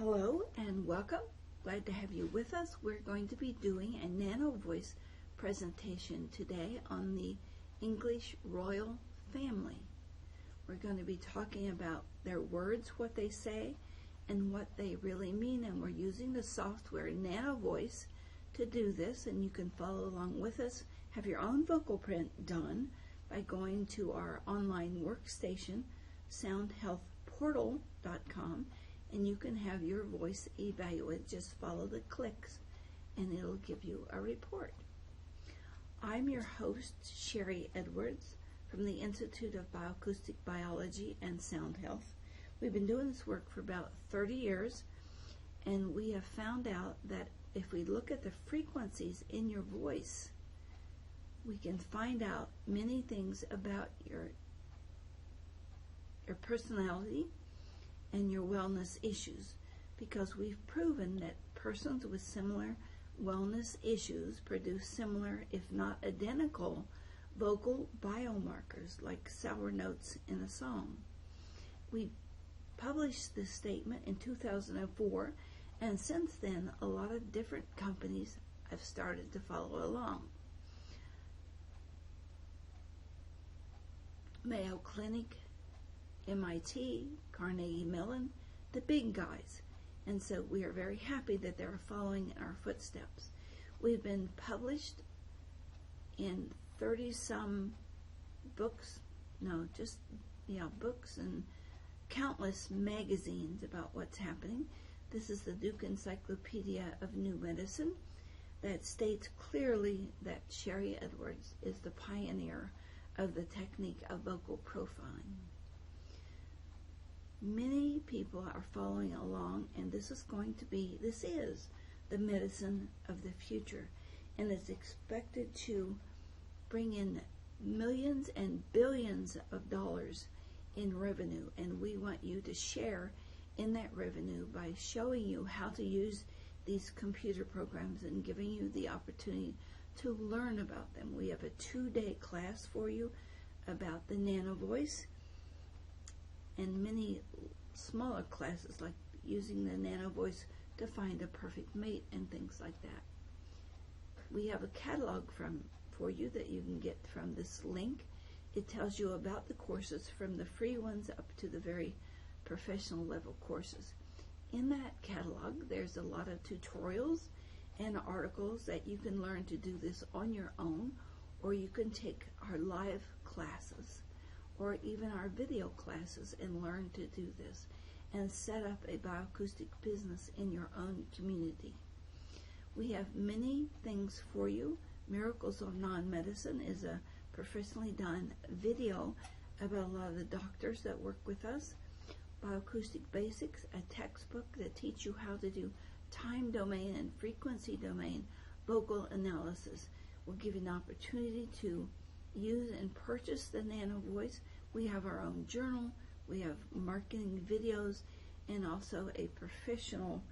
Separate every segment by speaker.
Speaker 1: Hello and welcome. Glad to have you with us. We're going to be doing a nano voice presentation today on the English royal family. We're going to be talking about their words, what they say, and what they really mean, and we're using the software Nano Voice to do this, and you can follow along with us. Have your own vocal print done by going to our online workstation, soundhealthportal.com, and you can have your voice evaluated. Just follow the clicks and it'll give you a report. I'm your host, Sherry Edwards, from the Institute of Bioacoustic Biology and Sound Health. We've been doing this work for about 30 years, and we have found out that if we look at the frequencies in your voice, we can find out many things about your personality and your wellness issues, because we've proven that persons with similar wellness issues produce similar, if not identical, vocal biomarkers like sour notes in a song. We published this statement in 2004, and since then a lot of different companies have started to follow along. Mayo Clinic, MIT, Carnegie Mellon, the big guys. And so we are very happy that they're following in our footsteps. We've been published in 30-some books, books and countless magazines about what's happening. This is the Duke Encyclopedia of New Medicine that states clearly that Sherry Edwards is the pioneer of the technique of vocal profiling. Many people are following along, and this is the medicine of the future, and it's expected to bring in millions and billions of dollars in revenue, and we want you to share in that revenue by showing you how to use these computer programs and giving you the opportunity to learn about them. We have a 2-day class for you about the Nano Voice, and many smaller classes like using the Nano Voice to find a perfect mate and things like that. We have a catalog for you that you can get from this link. It tells you about the courses, from the free ones up to the very professional level courses. In that catalog, there's a lot of tutorials and articles that you can learn to do this on your own, or you can take our live classes or even our video classes and learn to do this and set up a bioacoustic business in your own community. We have many things for you. Miracles of Non-Medicine is a professionally done video about a lot of the doctors that work with us. Bioacoustic Basics, a textbook that teaches you how to do time domain and frequency domain vocal analysis. We'll give you an opportunity to use and purchase the Nano Voice. We have our own journal, we have marketing videos, and also a professional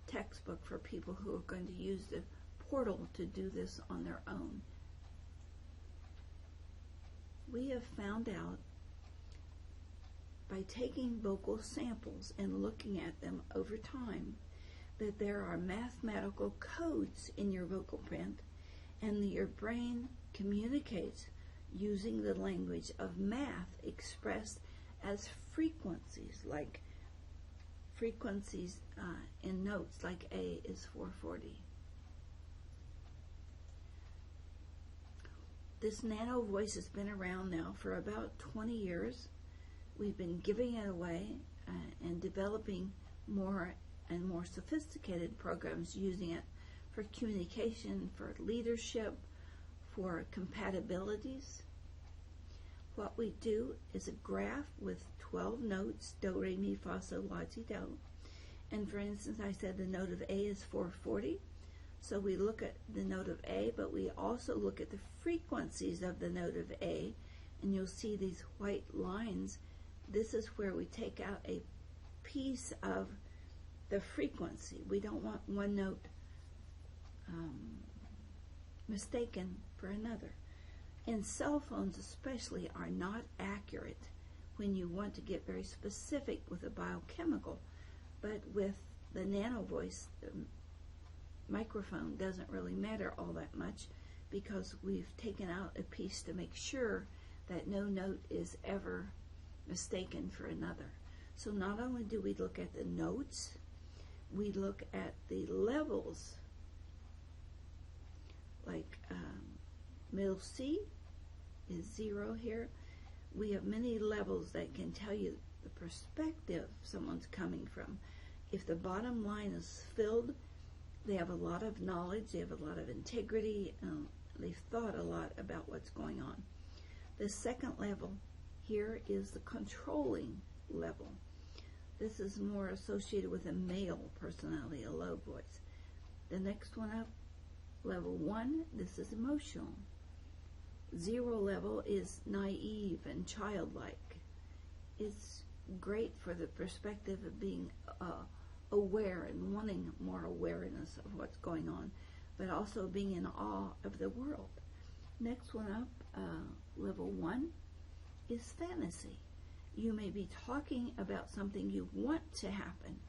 Speaker 1: textbook for people who are going to use the portal to do this on their own. We have found out by taking vocal samples and looking at them over time that there are mathematical codes in your vocal print, and your brain communicates using the language of math expressed as frequencies, like frequencies in notes, like A is 440. This Nano Voice has been around now for about 20 years. We've been giving it away and developing more and more sophisticated programs using it for communication, for leadership, for compatibilities. What we do is a graph with 12 notes, do, re, mi, fa, sol, la, ti, do. And for instance, I said the note of A is 440. So we look at the note of A, but we also look at the frequencies of the note of A, and you'll see these white lines. This is where we take out a piece of the frequency. We don't want one note mistaken for another. And cell phones especially are not accurate when you want to get very specific with a biochemical, but with the nano voice, the microphone, doesn't really matter all that much because we've taken out a piece to make sure that no note is ever mistaken for another. So not only do we look at the notes, we look at the levels, like middle C is 0 here. We have many levels that can tell you the perspective someone's coming from. If the bottom line is filled, they have a lot of knowledge, they have a lot of integrity, they've thought a lot about what's going on. The second level here is the controlling level. This is more associated with a male personality, a low voice. The next one up, level 1, this is emotional. 0 level is naive and childlike. It's great for the perspective of being aware and wanting more awareness of what's going on, but also being in awe of the world. Next one up, level 1, is fantasy. You may be talking about something you want to happen.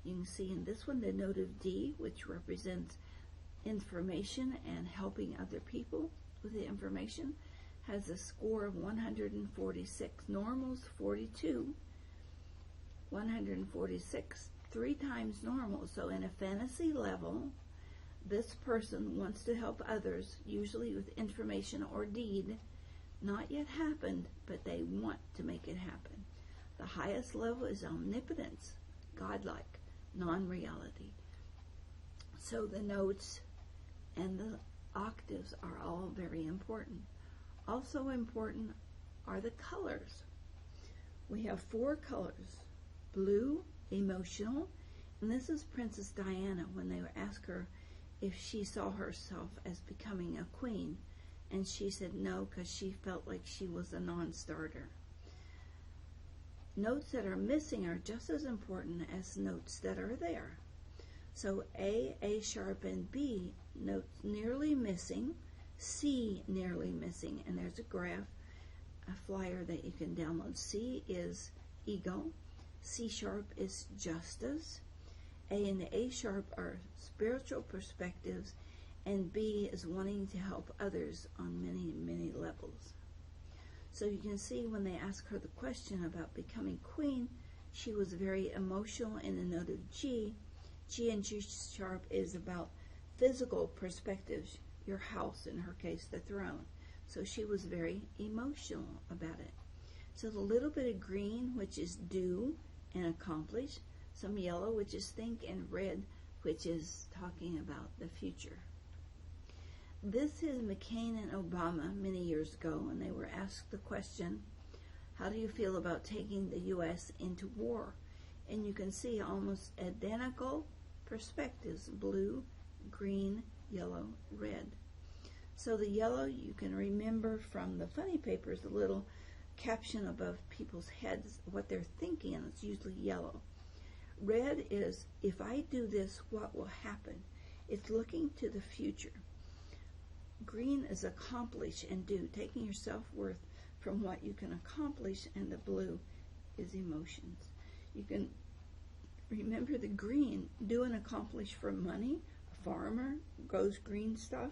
Speaker 1: You can see in this one the note of D, which represents information and helping other people with the information, has a score of 146. Normal's 42. 146, 3 times normal. So in a fantasy level, this person wants to help others, usually with information or deed, not yet happened, but they want to make it happen. The highest level is omnipotence, godlike, non-reality. So the notes and the octaves are all very important. Also important are the colors. We have 4 colors. Blue, emotional, and this is Princess Diana when they asked her if she saw herself as becoming a queen, and she said no because she felt like she was a non-starter. Notes that are missing are just as important as notes that are there. So A sharp, and B, notes nearly missing, C nearly missing, and there's a graph, a flyer that you can download. C is ego, C sharp is justice, A and the A sharp are spiritual perspectives, and B is wanting to help others on many, many levels. So you can see when they asked her the question about becoming queen, she was very emotional in the note of G. G and G sharp is about physical perspectives, your house, in her case, the throne. So she was very emotional about it. So a little bit of green, which is do and accomplish, some yellow, which is think, and red, which is talking about the future. This is McCain and Obama many years ago, and they were asked the question, how do you feel about taking the U.S. into war? And you can see almost identical perspectives, blue, green, yellow, red. So the yellow, you can remember from the funny papers, the little caption above people's heads, what they're thinking, and it's usually yellow. Red is, if I do this, what will happen? It's looking to the future. Green is accomplish and do, taking your self-worth from what you can accomplish, and the blue is emotions. You can remember the green, do and accomplish for money. A farmer grows green stuff,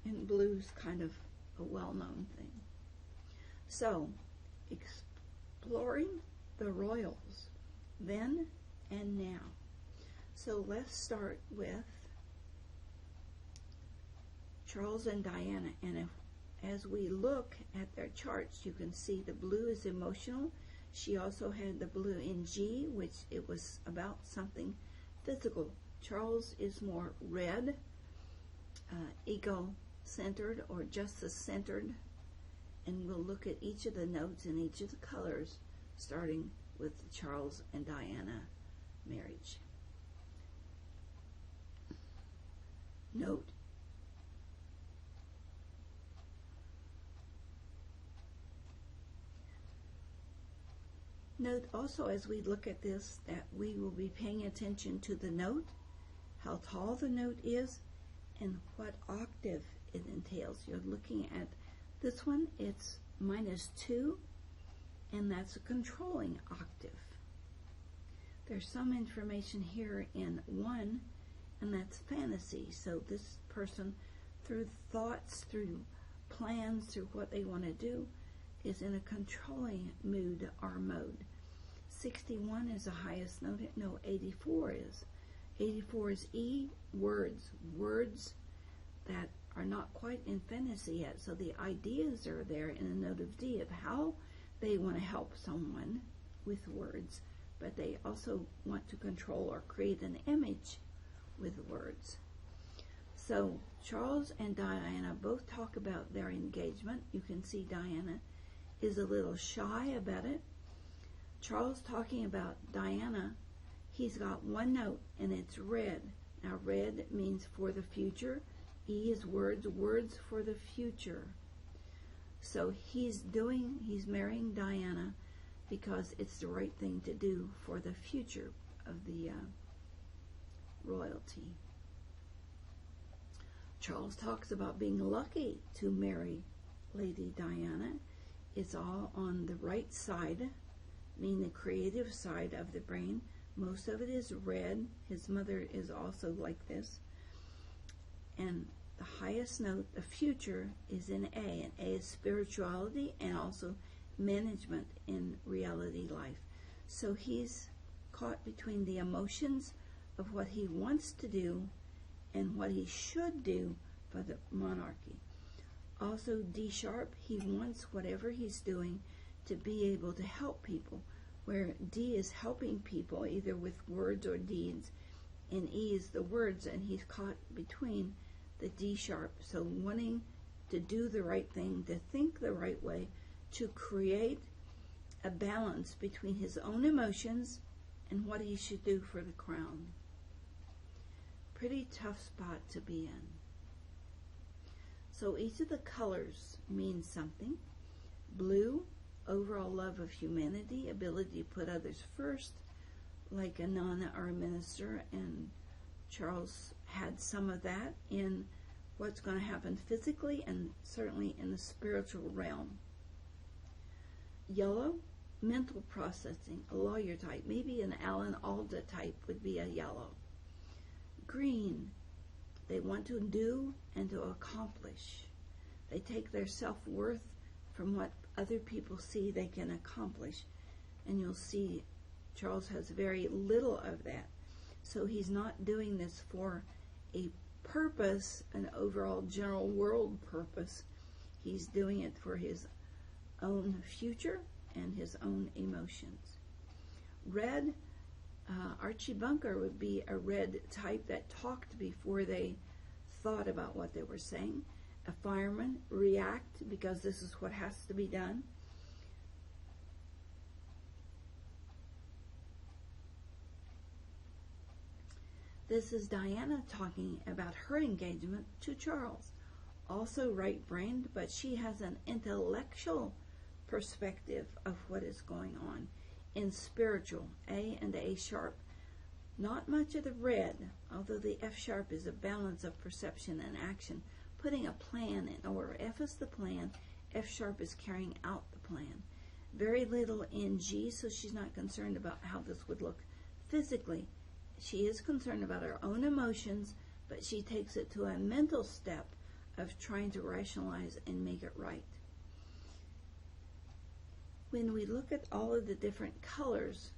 Speaker 1: and blue's kind of a well-known thing. So, exploring the royals, then and now. So let's start with Charles and Diana, and as we look at their charts, you can see the blue is emotional. She also had the blue in G, which it was about something physical. Charles is more red, ego-centered or justice-centered, and we'll look at each of the notes and each of the colors, starting with the Charles and Diana marriage. Note, note also as we look at this that we will be paying attention to the note, how tall the note is, and what octave it entails. You're looking at this one, it's -2, and that's a controlling octave. There's some information here in 1, and that's fantasy. So this person, through thoughts, through plans, through what they want to do, is in a controlling mood or mode. 61 is the highest note. No, 84 is. 84 is E, words. Words that are not quite in fantasy yet. So the ideas are there in a note of D of how they want to help someone with words, but they also want to control or create an image with words. So Charles and Diana both talk about their engagement. You can see Diana is a little shy about it. Charles talking about Diana, he's got one note and it's red. Now red means for the future. E is words, words for the future. So he's marrying Diana because it's the right thing to do for the future of the royalty. Charles talks about being lucky to marry Lady Diana. It's all on the right side, meaning the creative side of the brain. Most of it is red. His mother is also like this. And the highest note, the future, is in A. And A is spirituality and also management in reality life. So he's caught between the emotions of what he wants to do and what he should do for the monarchy. Also D sharp, he wants whatever he's doing to be able to help people, where D is helping people either with words or deeds, and E is the words, and he's caught between the D sharp. So wanting to do the right thing, to think the right way, to create a balance between his own emotions and what he should do for the crown. Pretty tough spot to be in. So each of the colors means something. Blue, overall love of humanity, ability to put others first, like a nun or a minister, and Charles had some of that in what's going to happen physically and certainly in the spiritual realm. Yellow, mental processing, a lawyer type, maybe an Alan Alda type would be a yellow. Green, they want to do and to accomplish. They take their self-worth from what other people see they can accomplish. And you'll see Charles has very little of that. So he's not doing this for a purpose, an overall general world purpose. He's doing it for his own future and his own emotions. Red, Archie Bunker would be a red type that talked before they thought about what they were saying. A fireman, react because this is what has to be done. This is Diana talking about her engagement to Charles. Also right-brained, but she has an intellectual perspective of what is going on. In spiritual, A and A sharp. Not much of the red, although the F sharp is a balance of perception and action, putting a plan in order. F is the plan, F sharp is carrying out the plan. Very little in G, so she's not concerned about how this would look physically. She is concerned about her own emotions, but she takes it to a mental step of trying to rationalize and make it right. When we look at all of the different colors,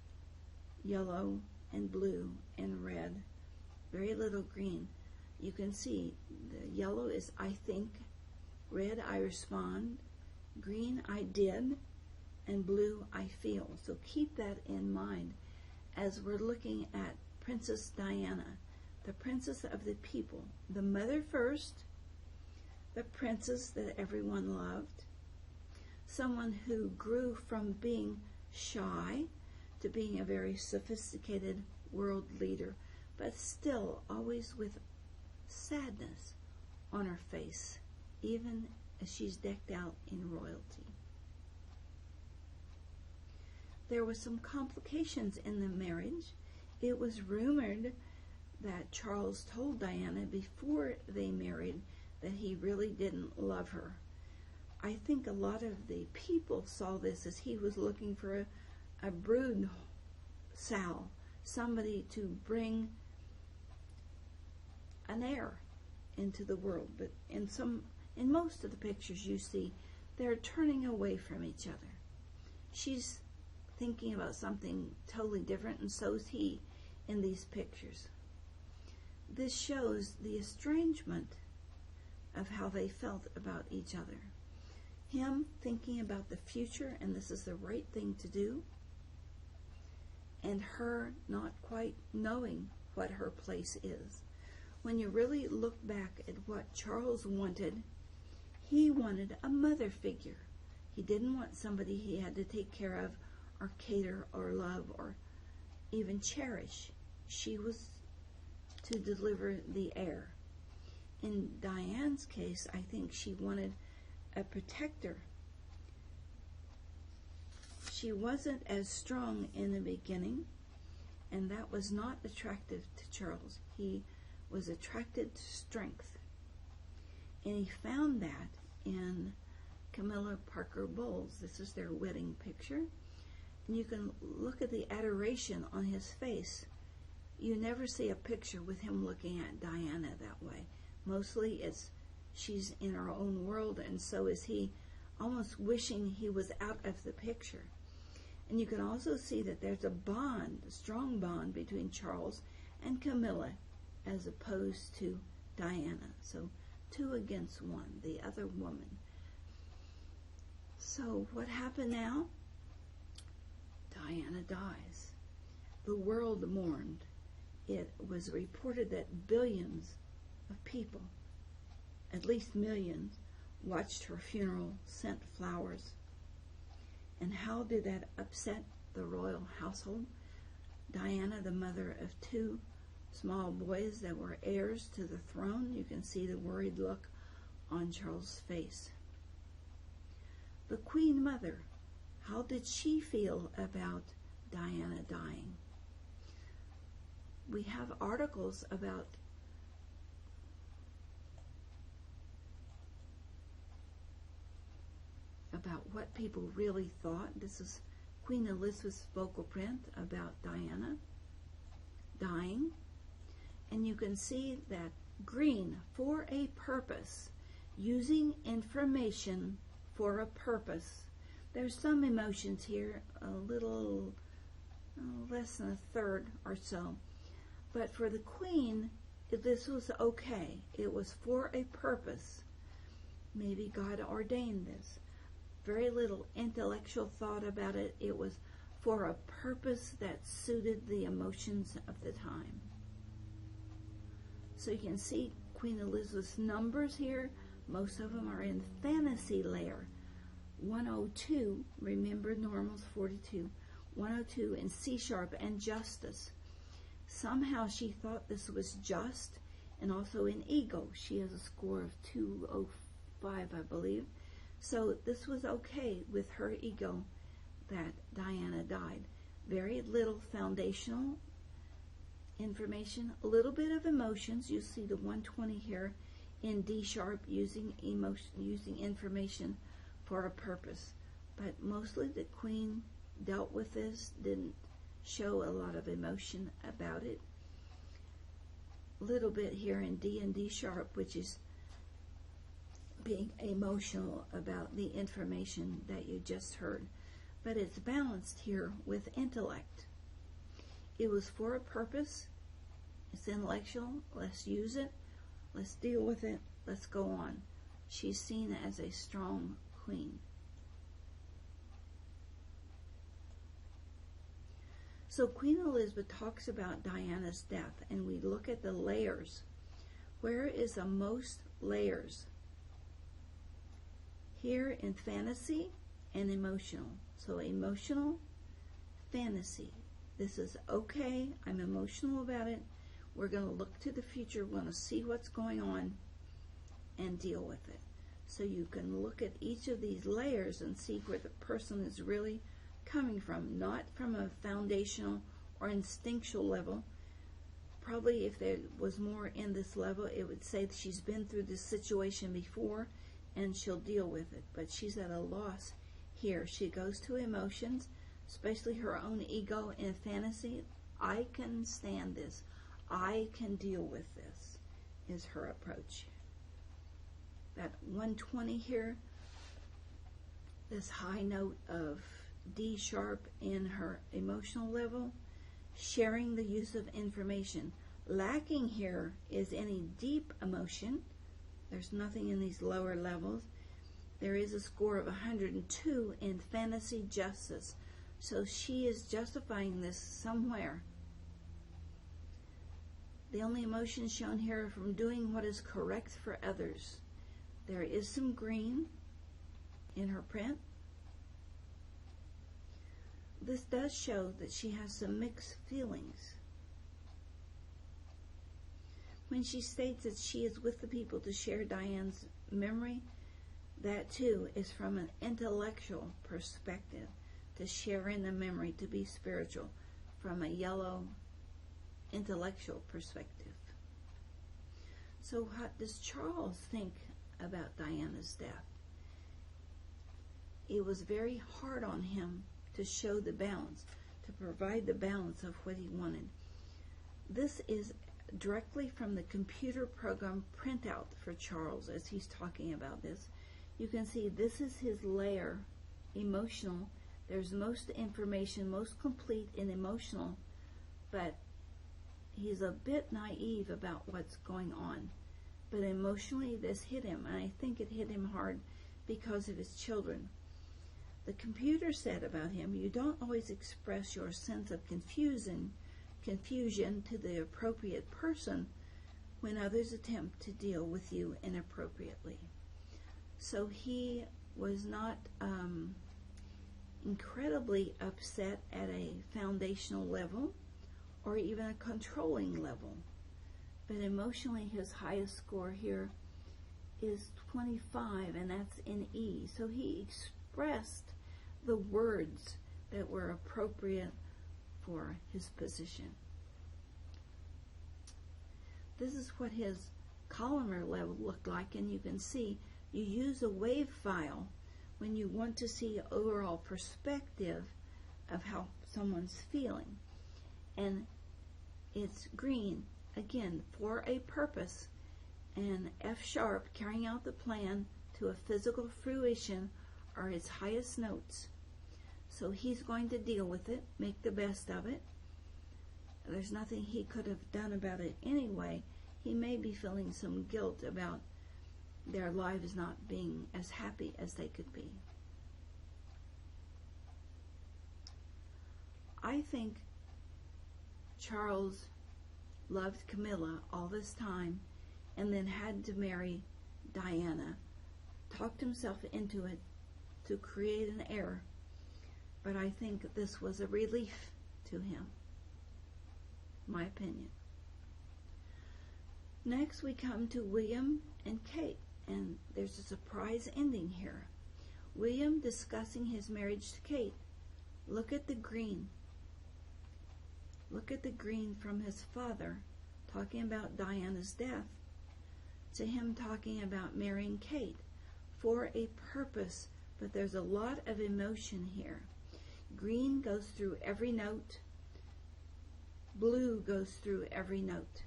Speaker 1: yellow and blue and red, very little green, you can see the yellow is I think, red I respond, green I did, and blue I feel. So keep that in mind as we're looking at Princess Diana, the princess of the people, the mother first, the princess that everyone loved, someone who grew from being shy to being a very sophisticated world leader, but still always with sadness on her face, even as she's decked out in royalty. There were some complications in the marriage. It was rumored that Charles told Diana before they married that he really didn't love her. I think a lot of the people saw this as he was looking for a brood sow, somebody to bring an heir into the world. But in most of the pictures you see, they're turning away from each other. She's thinking about something totally different, and so is he in these pictures. This shows the estrangement of how they felt about each other. Him thinking about the future, and this is the right thing to do, and her not quite knowing what her place is. When you really look back at what Charles wanted, he wanted a mother figure. He didn't want somebody he had to take care of or cater or love or even cherish. She was to deliver the heir. In Diane's case, I think she wanted a protector. She wasn't as strong in the beginning, and that was not attractive to Charles. He was attracted to strength, and he found that in Camilla Parker Bowles. This is their wedding picture, and you can look at the adoration on his face. You never see a picture with him looking at Diana that way. Mostly she's in her own world, and so is he, almost wishing he was out of the picture. And you can also see that there's a bond, a strong bond between Charles and Camilla as opposed to Diana. So 2 against 1, the other woman. So what happened now? Diana dies. The world mourned. It was reported that billions of people, at least millions, watched her funeral, sent flowers. And how did that upset the royal household? Diana, the mother of 2 small boys that were heirs to the throne, you can see the worried look on Charles' face. The Queen Mother, how did she feel about Diana dying? We have articles about what people really thought. This is Queen Elizabeth's vocal print about Diana dying. And you can see that green, for a purpose, using information for a purpose. There's some emotions here, a little less than a third or so. But for the Queen, this was okay. It was for a purpose. Maybe God ordained this. Very little intellectual thought about it. It was for a purpose that suited the emotions of the time. So you can see Queen Elizabeth's numbers here. Most of them are in fantasy layer. 102, remember normal's 42. 102 in C sharp and justice. Somehow she thought this was just, and also in ego. She has a score of 205, I believe. So this was okay with her ego that Diana died. Very little foundational information, a little bit of emotions. You see the 120 here in D sharp, using information for a purpose. But mostly the Queen dealt with this, didn't show a lot of emotion about it. A little bit here in D and D sharp, which is being emotional about the information that you just heard. But it's balanced here with intellect. It was for a purpose. It's intellectual. Let's use it. Let's deal with it. Let's go on. She's seen as a strong queen. So Queen Elizabeth talks about Diana's death, and we look at the layers. Where is the most layers? Here in fantasy and emotional. So emotional, fantasy. This is okay. I'm emotional about it. We're going to look to the future. We're going to see what's going on and deal with it. So you can look at each of these layers and see where the person is really coming from, not from a foundational or instinctual level. Probably if there was more in this level, it would say that she's been through this situation before and she'll deal with it. But she's at a loss here. She goes to emotions, especially her own ego and fantasy, I can stand this. I can deal with this, is her approach. That 120 here, this high note of D sharp in her emotional level, sharing the use of information. Lacking here is any deep emotion. There's nothing in these lower levels. There is a score of 102 in fantasy justice. So she is justifying this somewhere. The only emotions shown here are from doing what is correct for others. There is some green in her print. This does show that she has some mixed feelings. When she states that she is with the people to share Diane's memory, that too is from an intellectual perspective, to share in the memory, to be spiritual, from a yellow intellectual perspective. So what does Charles think about Diana's death? It was very hard on him to show the balance, to provide the balance of what he wanted. This is directly from the computer program printout for Charles as he's talking about this. You can see this is his layer, emotional. There's most information, most complete in emotional, but he's a bit naive about what's going on. But emotionally, this hit him, and I think it hit him hard because of his children. The computer said about him, you don't always express your sense of confusion to the appropriate person when others attempt to deal with you inappropriately. So he was not incredibly upset at a foundational level or even a controlling level. But emotionally, his highest score here is 25, and that's in E. So he expressed the words that were appropriate for his position. This is what his columnar level looked like, and you can see you use a wave file when you want to see overall perspective of how someone's feeling. And it's green, again, for a purpose, and F sharp, carrying out the plan to a physical fruition, are his highest notes. So he's going to deal with it, make the best of it. There's nothing he could have done about it anyway. He may be feeling some guilt about their lives not being as happy as they could be. I think Charles loved Camilla all this time and then had to marry Diana, talked himself into it to create an heir. But I think this was a relief to him, my opinion. Next we come to William and Kate, and there's a surprise ending here. William discussing his marriage to Kate. Look at the green. Look at the green from his father talking about Diana's death to him talking about marrying Kate for a purpose, but there's a lot of emotion here. Green goes through every note. Blue goes through every note.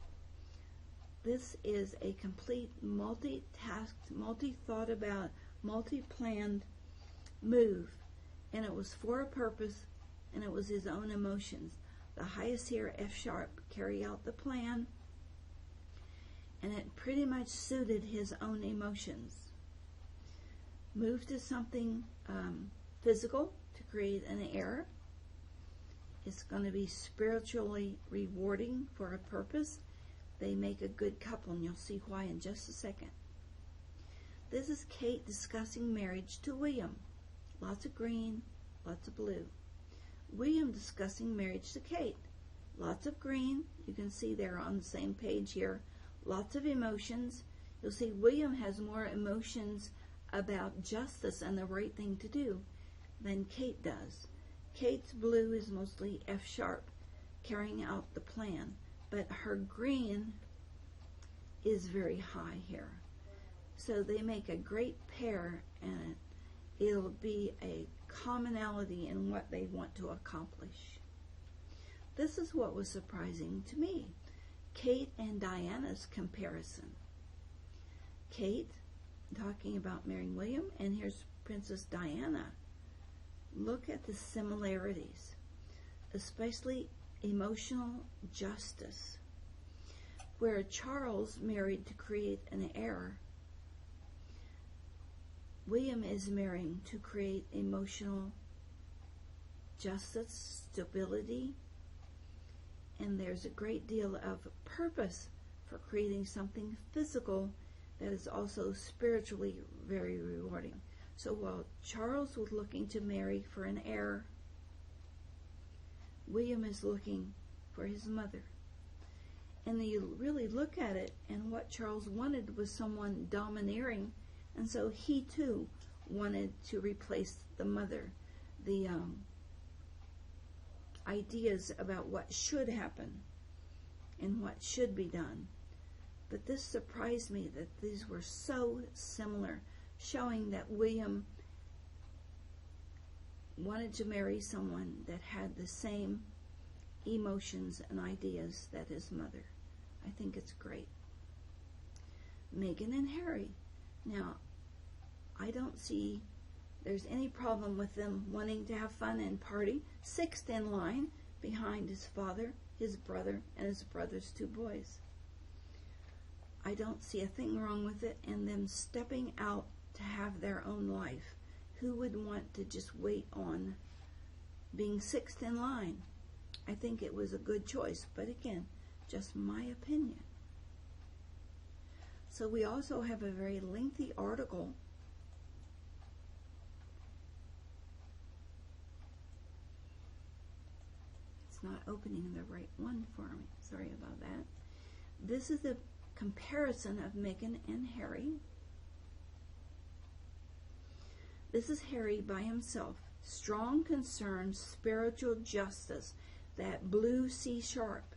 Speaker 1: This is a complete multi-tasked, multi-thought about, multi-planned move, and it was for a purpose, and it was his own emotions. The highest here, F sharp, carry out the plan, and it pretty much suited his own emotions. Move to something physical to create an heir. It's going to be spiritually rewarding for a purpose. They make a good couple, and you'll see why in just a second. This is Kate discussing marriage to William. Lots of green, lots of blue. William discussing marriage to Kate. Lots of green. You can see they're on the same page here. Lots of emotions. You'll see William has more emotions about justice and the right thing to do than Kate does. Kate's blue is mostly F sharp, carrying out the plan, but her green is very high here. So they make a great pair, and it'll be a commonality in what they want to accomplish. this is what was surprising to me. Kate and Diana's comparison. Kate, talking about marrying William, and here's Princess Diana. Look at the similarities, especially emotional justice. Where Charles married to create an heir, William is marrying to create emotional justice, stability, and there's a great deal of purpose for creating something physical that is also spiritually very rewarding. So while Charles was looking to marry for an heir, William is looking for his mother. And you really look at it, and what Charles wanted was someone domineering, and so he too wanted to replace the mother. The ideas about what should happen and what should be done. But this surprised me that these were so similar, showing that William wanted to marry someone that had the same emotions and ideas that his mother. I think it's great. Meghan and Harry. Now, I don't see there's any problem with them wanting to have fun and party. Sixth in line behind his father, his brother, and his brother's two boys. I don't see a thing wrong with it, and them stepping out to have their own life. Who would want to just wait on being sixth in line? I think it was a good choice, but again, just my opinion. So we also have a very lengthy article not opening the right one for me. Sorry about that. This is a comparison of Meghan and Harry. This is Harry by himself. Strong concern, spiritual justice, that blue C sharp.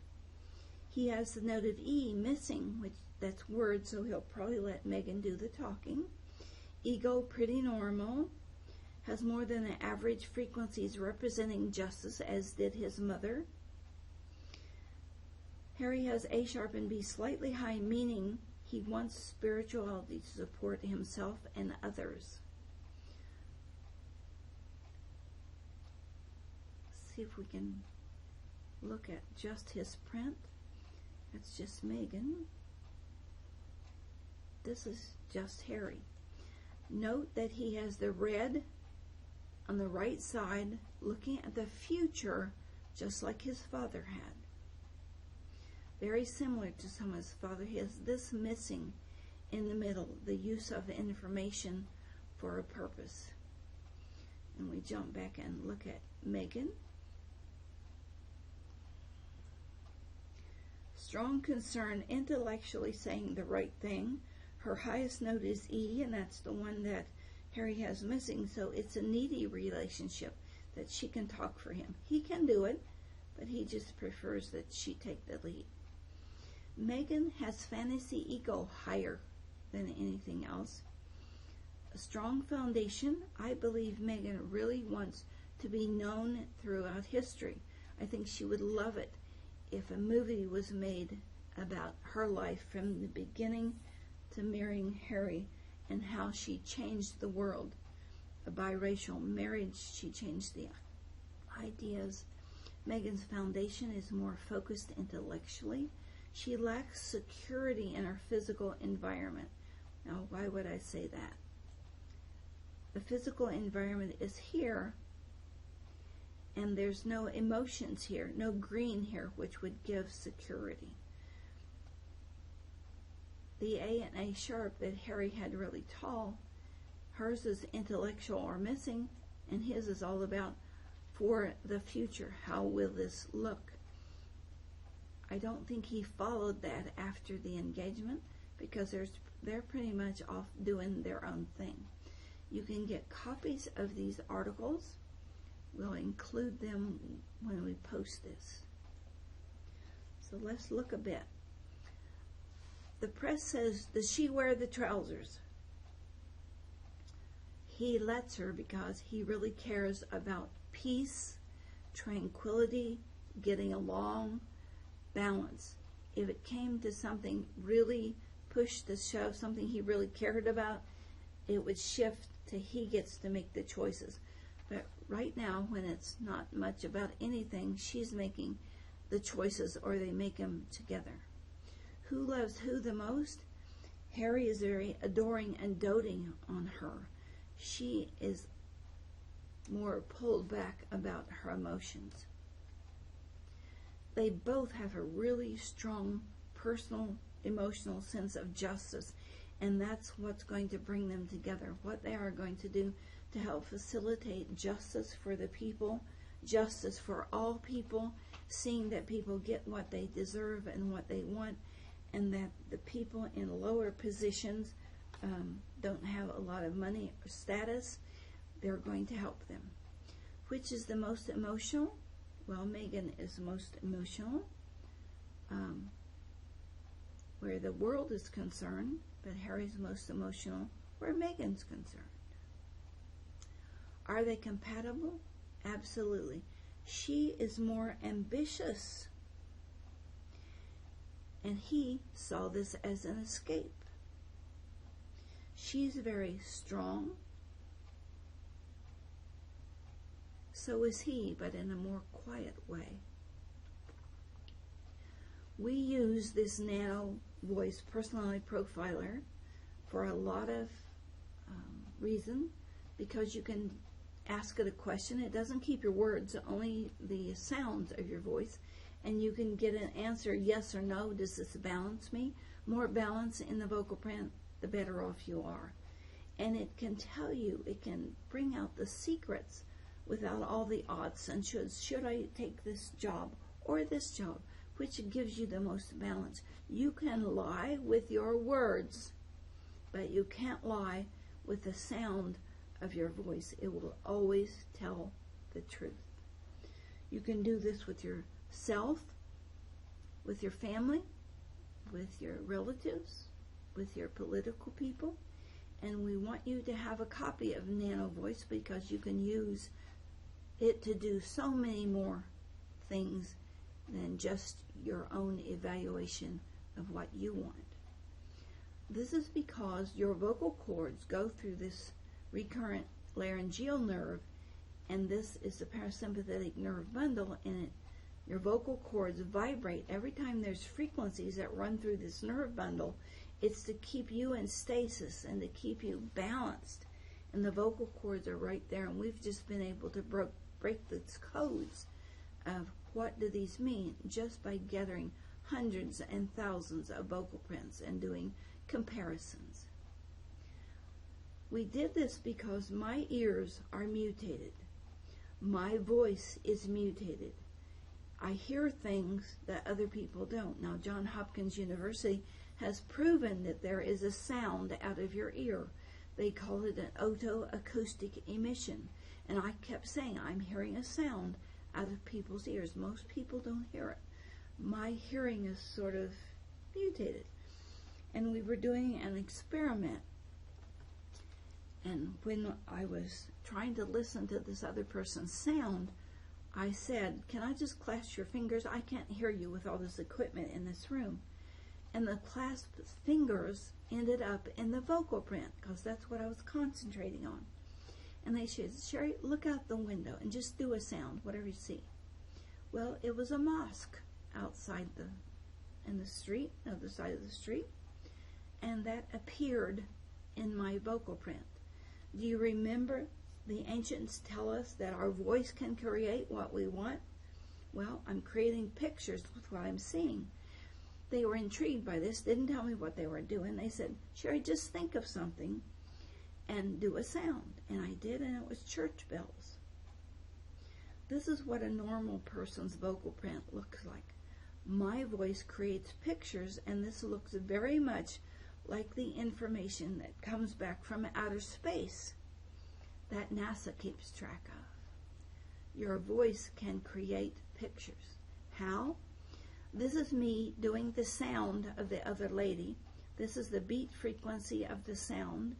Speaker 1: He has the note of E missing, which that's word, so he'll probably let Meghan do the talking. Ego, pretty normal. Has more than the average frequencies representing justice, as did his mother. Harry has A sharp and B slightly high, meaning he wants spirituality to support himself and others. Let's see if we can look at just his print. That's just Meghan. This is just Harry. Note that he has the red on the right side, looking at the future, just like his father had. Very similar to some of his father. He has this missing in the middle, the use of information for a purpose. And we jump back and look at Meghan. Strong concern, intellectually saying the right thing. Her highest note is E, and that's the one that Harry has missing, so it's a needy relationship that she can talk for him. He can do it, but he just prefers that she take the lead. Meghan has fantasy ego higher than anything else. A strong foundation. I believe Meghan really wants to be known throughout history. I think she would love it if a movie was made about her life from the beginning to marrying Harry, and how she changed the world. A biracial marriage, she changed the ideas. Meghan's foundation is more focused intellectually. She lacks security in her physical environment. Now, why would I say that? The physical environment is here, and there's no emotions here, no green here, which would give security. The A and A sharp that Harry had really tall, hers is intellectual or missing, and his is all about for the future. How will this look? I don't think he followed that after the engagement, because they're pretty much off doing their own thing. You can get copies of these articles. We'll include them when we post this. So let's look a bit. The press says, does she wear the trousers? He lets her because he really cares about peace, tranquility, getting along, balance. If it came to something really push to shove, something he really cared about, it would shift to he gets to make the choices. But right now, when it's not much about anything, she's making the choices, or they make them together. Who loves who the most? Harry is very adoring and doting on her. She is more pulled back about her emotions. They both have a really strong personal, emotional sense of justice, and that's what's going to bring them together. What they are going to do to help facilitate justice for the people, justice for all people, seeing that people get what they deserve and what they want, and that the people in lower positions don't have a lot of money or status. They're going to help them. Which is the most emotional? Well, Meghan is most emotional where the world is concerned, but Harry's most emotional where Meghan's concerned. Are they compatible? Absolutely. She is more ambitious, and he saw this as an escape. She's very strong. So is he, but in a more quiet way. We use this nano voice personality profiler for a lot of reason, because you can ask it a question. It doesn't keep your words, only the sounds of your voice, and you can get an answer, yes or no. Does this balance me? More balance in the vocal print, the better off you are. And it can tell you, it can bring out the secrets without all the odds and shoulds. Should I take this job or this job? Which gives you the most balance? You can lie with your words, but you can't lie with the sound of your voice. It will always tell the truth. You can do this with yourself, with your family, with your relatives, with your political people. And we want you to have a copy of Nano Voice, because you can use it to do so many more things than just your own evaluation of what you want. This is because your vocal cords go through this recurrent laryngeal nerve, and this is the parasympathetic nerve bundle, and your vocal cords vibrate every time there's frequencies that run through this nerve bundle. It's to keep you in stasis and to keep you balanced, and the vocal cords are right there, and we've just been able to break these codes of what do these mean just by gathering hundreds and thousands of vocal prints and doing comparisons. We did this because my ears are mutated. My voice is mutated. I hear things that other people don't. Now, Johns Hopkins University has proven that there is a sound out of your ear. They call it an otoacoustic emission. And I kept saying, I'm hearing a sound out of people's ears. Most people don't hear it. My hearing is sort of mutated. And we were doing an experiment. And when I was trying to listen to this other person's sound, I said, can I just clasp your fingers? I can't hear you with all this equipment in this room. And the clasped fingers ended up in the vocal print, because that's what I was concentrating on. And they said, Sherry, look out the window and just do a sound, whatever you see. Well, it was a mosque outside in the street, other side of the street, and that appeared in my vocal print. Do you remember the ancients tell us that our voice can create what we want? Well, I'm creating pictures with what I'm seeing. They were intrigued by this, didn't tell me what they were doing. They said, Sherry, just think of something and do a sound. And I did, and it was church bells. This is what a normal person's vocal print looks like. My voice creates pictures, and this looks very much like the information that comes back from outer space that NASA keeps track of. Your voice can create pictures. How? This is me doing the sound of the other lady. This is the beat frequency of the sound.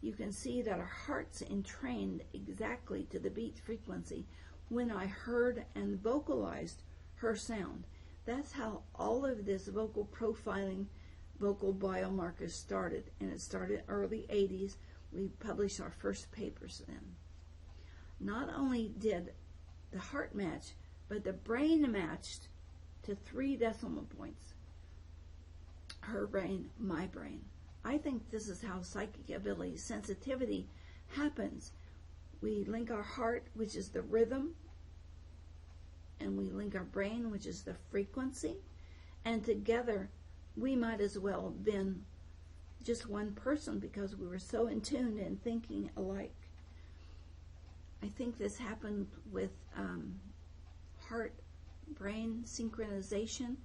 Speaker 1: You can see that our heart's entrained exactly to the beat frequency. When I heard and vocalized per sound. That's how all of this vocal profiling, vocal biomarkers started, and it started early 80s. We published our first papers then. Not only did the heart match, but the brain matched to 3 decimal points. Her brain, my brain. I think this is how psychic ability, sensitivity happens. We link our heart, which is the rhythm, and we link our brain, which is the frequency, and together we might as well have been just one person because we were so in tune and thinking alike. I think this happened with heart-brain synchronization,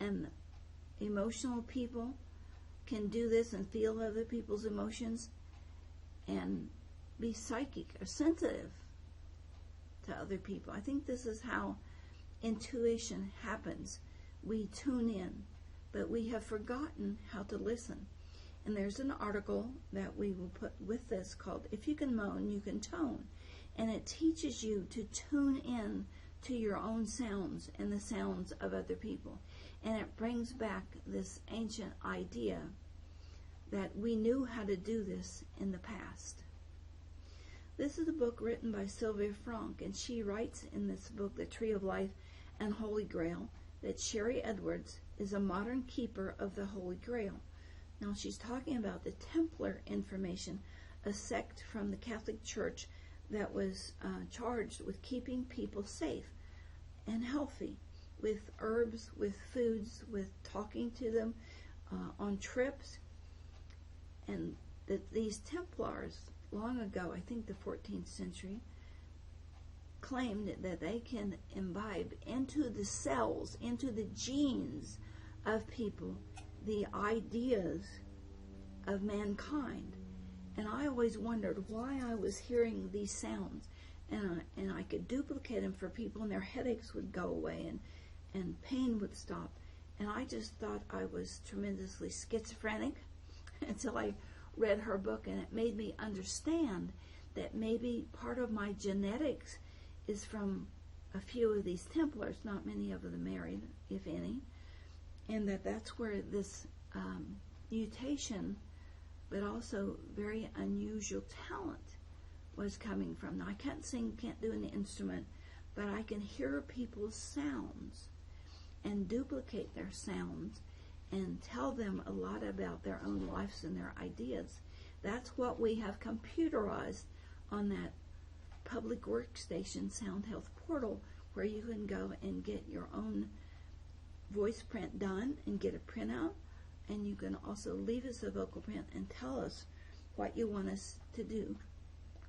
Speaker 1: and emotional people can do this and feel other people's emotions and be psychic or sensitive to other people. I think this is how intuition happens. We tune in, but we have forgotten how to listen. And there's an article that we will put with this called "If You Can Moan, You Can Tone." And it teaches you to tune in to your own sounds and the sounds of other people. And it brings back this ancient idea that we knew how to do this in the past. This is a book written by Sylvia Frank, and she writes in this book, The Tree of Life and Holy Grail, that Sherry Edwards is a modern keeper of the Holy Grail. Now she's talking about the Templar information, a sect from the Catholic Church that was charged with keeping people safe and healthy, with herbs, with foods, with talking to them on trips. And that these Templars, long ago, I think the 14th century, claimed that they can imbibe into the cells, into the genes of people, the ideas of mankind. And I always wondered why I was hearing these sounds, and I could duplicate them for people, and their headaches would go away, and pain would stop. And I just thought I was tremendously schizophrenic until I read her book, and it made me understand that maybe part of my genetics is from a few of these Templars, not many of them married, if any, and that's where this mutation, but also very unusual talent, was coming from. Now, I can't sing, can't do an instrument, but I can hear people's sounds and duplicate their sounds and tell them a lot about their own lives and their ideas. That's what we have computerized on that public workstation Sound Health portal, where you can go and get your own voice print done and get a printout, and you can also leave us a vocal print and tell us what you want us to do.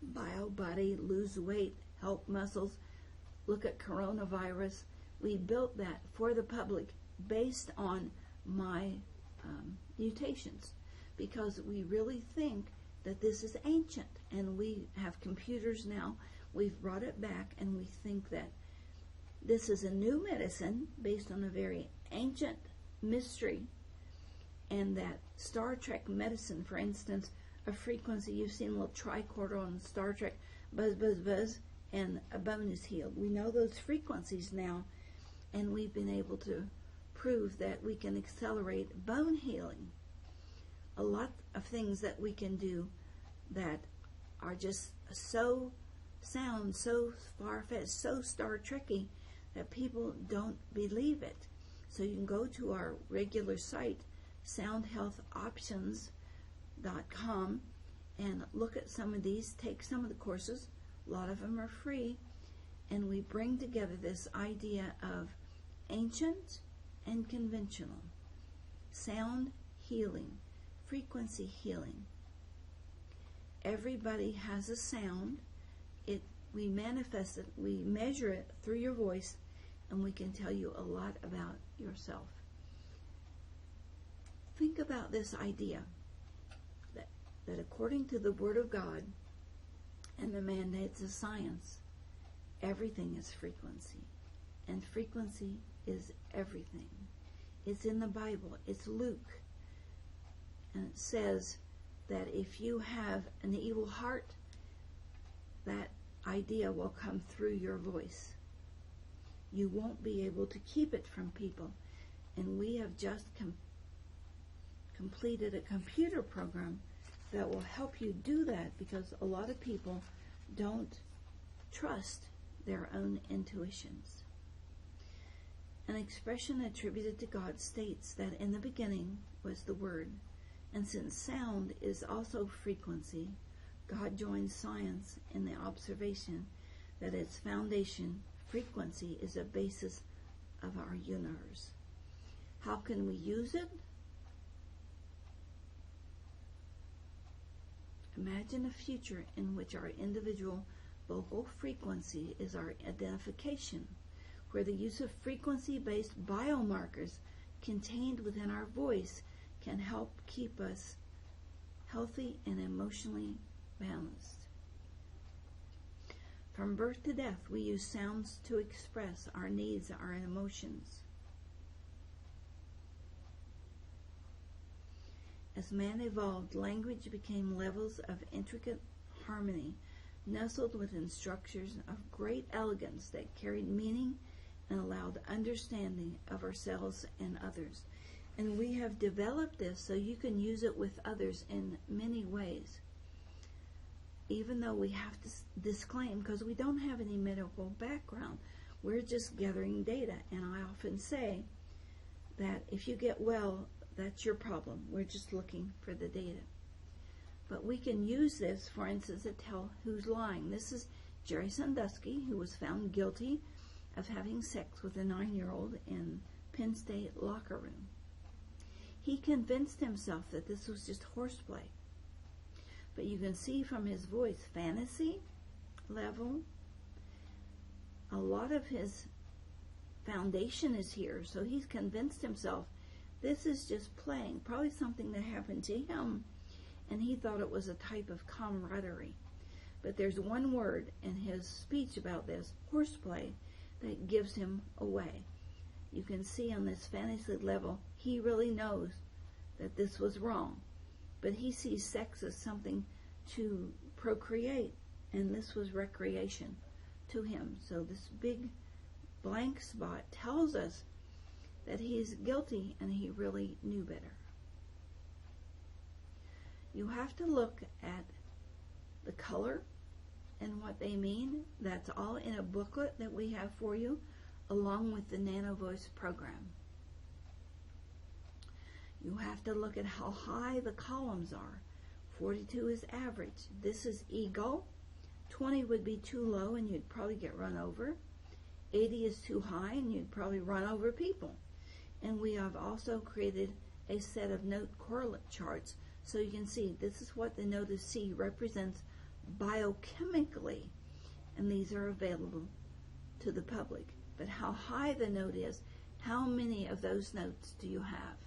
Speaker 1: Bio, body, lose weight, help muscles, look at coronavirus. We built that for the public based on my mutations, because we really think that this is ancient, and we have computers now. We've brought it back, and we think that this is a new medicine based on a very ancient mystery, and that Star Trek medicine, for instance, a frequency, you've seen a little tricorder on Star Trek, buzz, buzz, buzz, and a bone is healed. We know those frequencies now, and we've been able to prove that we can accelerate bone healing. A lot of things that we can do that are just sound so far-fetched, so Star Trekky, that people don't believe it. So you can go to our regular site, soundhealthoptions.com, and look at some of these, take some of the courses. A lot of them are free, and we bring together this idea of ancient and conventional, sound healing, frequency healing. Everybody has a sound. We manifest it, we measure it through your voice, and we can tell you a lot about yourself. Think about this idea that according to the Word of God and the mandates of science, everything is frequency, and frequency is everything. It's in the Bible. It's Luke, and it says that if you have an evil heart, that idea will come through your voice. you won't be able to keep it from people. And we have just completed a computer program that will help you do that, because a lot of people don't trust their own intuitions. An expression attributed to God states that in the beginning was the Word, and since sound is also frequency, God joins science in the observation that its foundation, frequency, is a basis of our universe. How can we use it? Imagine a future in which our individual vocal frequency is our identification, where the use of frequency-based biomarkers contained within our voice can help keep us healthy and emotionally balanced. From birth to death, we use sounds to express our needs, our emotions. As man evolved, language became levels of intricate harmony, nestled within structures of great elegance that carried meaning and allowed understanding of ourselves and others. And we have developed this so you can use it with others in many ways. Even though we have to disclaim, because we don't have any medical background, we're just gathering data. And I often say that if you get well, that's your problem. We're just looking for the data. But we can use this, for instance, to tell who's lying. This is Jerry Sandusky, who was found guilty of having sex with a 9-year-old in Penn State locker room. He convinced himself that this was just horseplay. But you can see from his voice, fantasy level, a lot of his foundation is here. So he's convinced himself this is just playing, probably something that happened to him, and he thought it was a type of camaraderie. But there's one word in his speech about this, horseplay, that gives him away. You can see on this fantasy level, he really knows that this was wrong. But he sees sex as something to procreate, and this was recreation to him. So this big blank spot tells us that he's guilty, and he really knew better. You have to look at the color and what they mean. That's all in a booklet that we have for you, along with the Nano Voice program. You have to look at how high the columns are. 42 is average. This is ego. 20 would be too low, and you'd probably get run over. 80 is too high, and you'd probably run over people. And we have also created a set of note correlate charts, so you can see this is what the note of C represents biochemically, and these are available to the public. But how high the note is, how many of those notes do you have?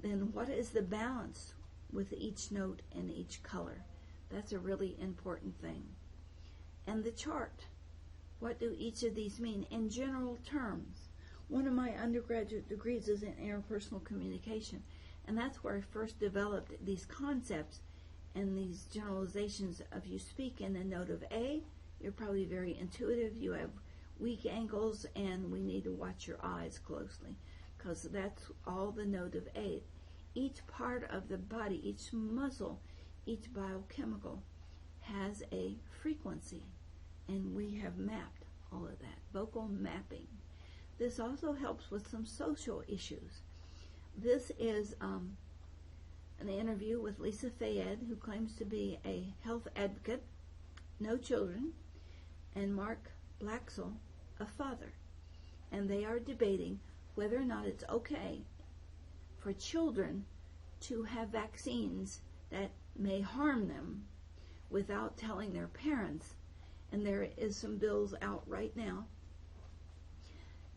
Speaker 1: Then what is the balance with each note and each color? That's a really important thing. And the chart, what do each of these mean in general terms? One of my undergraduate degrees is in interpersonal communication, and that's where I first developed these concepts and these generalizations of you speak in a note of A. You're probably very intuitive. You have weak ankles, and we need to watch your eyes closely, because that's all the note of A. Each part of the body, each muscle, each biochemical has a frequency, and we have mapped all of that. Vocal mapping. This also helps with some social issues. This is an interview with Lisa Fayed, who claims to be a health advocate, no children, and Mark Blaxell, a father. And they are debating whether or not it's okay for children to have vaccines that may harm them without telling their parents. And there is some bills out right now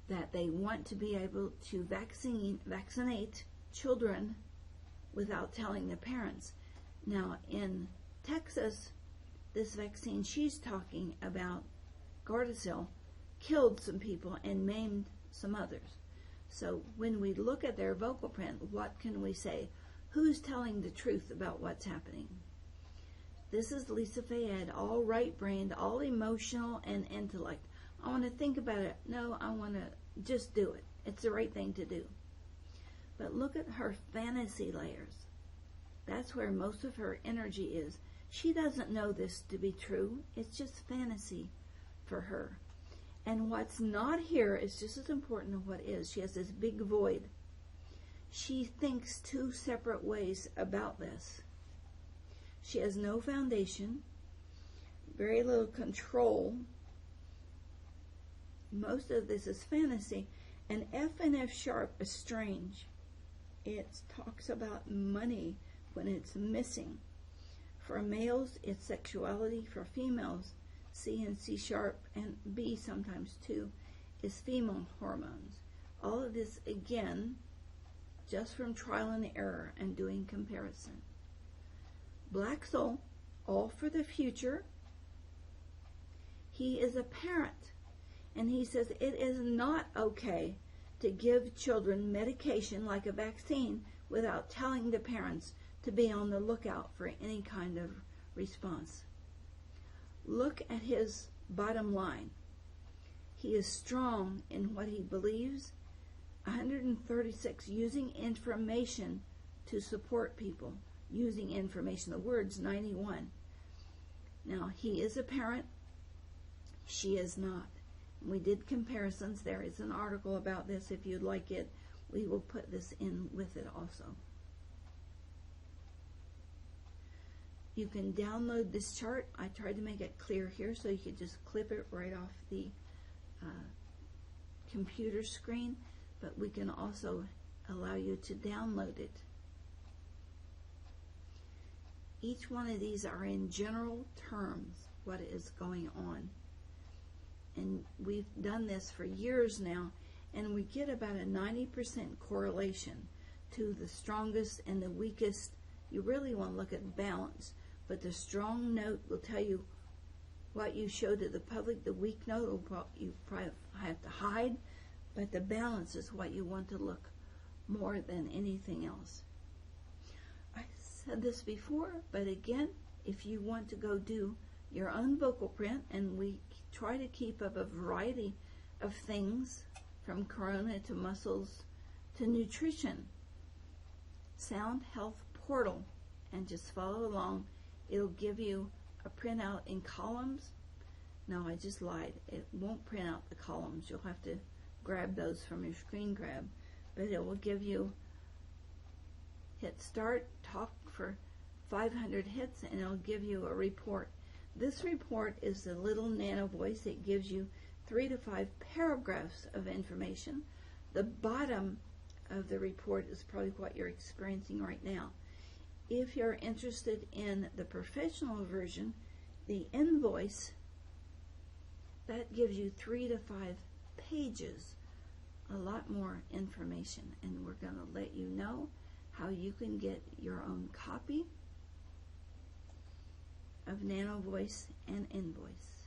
Speaker 1: that they want to be able to vaccinate children without telling their parents. Now, in Texas, this vaccine she's talking about, Gardasil, killed some people and maimed some others. So when we look at their vocal print, what can we say? Who's telling the truth about what's happening? This is Lisa Fayed, all right-brained, all emotional and intellect. I want to think about it. No, I want to just do it. It's the right thing to do. But look at her fantasy layers. That's where most of her energy is. She doesn't know this to be true. It's just fantasy for her. And what's not here is just as important as what is. She has this big void. She thinks two separate ways about this. She has no foundation, very little control. Most of this is fantasy. And F and F sharp is strange. It talks about money when it's missing. For males, it's sexuality. For females, C and C sharp and B sometimes too, is female hormones. All of this, again, just from trial and error and doing comparison. Black soul, all for the future. He is a parent, and he says it is not okay to give children medication like a vaccine without telling the parents to be on the lookout for any kind of response. Look at his bottom line. He is strong in what he believes. 136, using information to support people. Using information. The word's 91. Now, he is a parent. She is not. We did comparisons. There is an article about this. If you'd like it, we will put this in with it also. You can download this chart. I tried to make it clear here so you could just clip it right off the computer screen, but we can also allow you to download it. Each one of these are in general terms what is going on. And we've done this for years now, and we get about a 90% correlation to the strongest and the weakest. You really want to look at balance, but the strong note will tell you what you show to the public. The weak note will you probably have to hide, but the balance is what you want to look more than anything else. I said this before, but again, if you want to go do your own vocal print, and we try to keep up a variety of things from corona to muscles to nutrition. Sound Health Portal, and just follow along. It'll give you a printout in columns. No, I just lied. It won't print out the columns. You'll have to grab those from your screen grab. But it will give you, hit start, talk for 500 hits, and it'll give you a report. This report is the little nano voice. It gives you 3 to 5 paragraphs of information. The bottom of the report is probably what you're experiencing right now. If you're interested in the professional version, the invoice, that gives you 3 to 5 pages, a lot more information, and we're going to let you know how you can get your own copy of Nano Voice and Invoice.